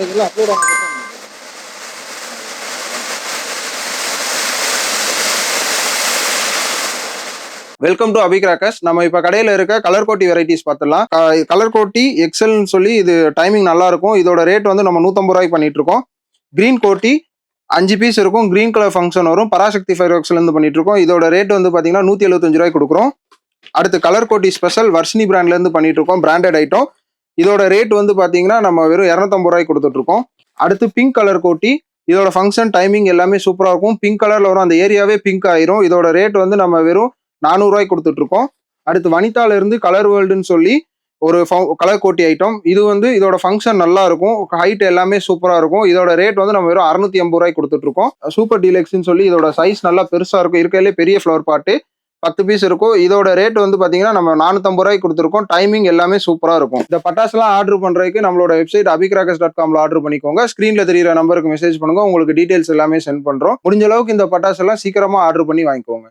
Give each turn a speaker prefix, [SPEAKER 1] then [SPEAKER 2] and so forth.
[SPEAKER 1] இதெல்லாம் அப்லோட் ஆனது. Welcome to Abhi crackers. நம்ம இப்போ கடையில் இருக்க கலர் கோட்டி வெரைட்டிஸ் பார்த்துடலாம். கலர் கோட்டி எக்ஸல்னு சொல்லி இது டைமிங் நல்லா இருக்கும். இதோட ரேட் வந்து நம்ம 150 ரூபாய்க்கு பண்ணிட்டு இருக்கோம். கிரீன் கோட்டி 5 பீஸ் இருக்கும். கிரீன் கலர் ஃபங்க்ஷன் வரும். பராசக்தி ஃபயர் ஒர்க்ஸ்லேருந்து பண்ணிட்டு இருக்கோம். இதோட ரேட் வந்து பார்த்தீங்கன்னா 175 ரூபாய்க்கு கொடுக்குறோம். அடுத்து கலர் கோட்டி ஸ்பெஷல் வர்ஷினி பிராண்ட்லேருந்து பண்ணிட்டு இருக்கோம். Branded item. இதோட ரேட் வந்து பார்த்தீங்கன்னா நம்ம வெறும் 250 ரூபாய்க்கு கொடுத்துட்டு இருக்கோம். அடுத்து பிங்க் கலர் கோட்டி. இதோட ஃபங்க்ஷன் டைமிங் எல்லாமே சூப்பராக இருக்கும். பிங்க் கலரில் வரும். அந்த ஏரியாவே பிங்க் ஆயிரும். இதோட ரேட் வந்து நம்ம வெறும் 400 ரூபாய்க்கு கொடுத்துட்டு இருக்கோம். அடுத்து வனிதால இருந்து கலர் வேர்ல்டுன்னு சொல்லி ஒரு கலர் கோட்டி ஐட்டம். இது வந்து இதோட ஃபங்க்ஷன் நல்லா இருக்கும். ஹைட் எல்லாமே சூப்பரா இருக்கும். இதோட ரேட் வந்து நம்ம வெறும் 680 ரூபாய்க்கு கொடுத்துட்டு இருக்கோம். சூப்பர் டீலக்ஸ்ன்னு சொல்லி இதோட சைஸ் நல்லா பெருசா இருக்கும். இருக்கையிலே பெரிய ஃப்ளவர் பாட்டு 10 பீஸ் இருக்கும். இதோட ரேட் வந்து பாத்தீங்கன்னா நம்ம 450 ரூபாய்க்கு கொடுத்துருக்கோம். டைமிங் எல்லாமே சூப்பரா இருக்கும். இந்த பட்டாசுலாம் ஆர்டர் பண்றதுக்கு நம்மளோட வெப்சைட் abicrackers.com ஆர்டர் பண்ணிக்கோங்க. ஸ்கிரீன்ல தெரியுற நம்பருக்கு மெசேஜ் பண்ணுங்க. உங்களுக்கு டீடைல்ஸ் எல்லாமே சென்ட் பண்றோம். முடிஞ்ச அளவுக்கு இந்த பட்டாசு எல்லாம் சீக்கிரமா ஆர்டர் பண்ணி வாங்கிக்கோங்க.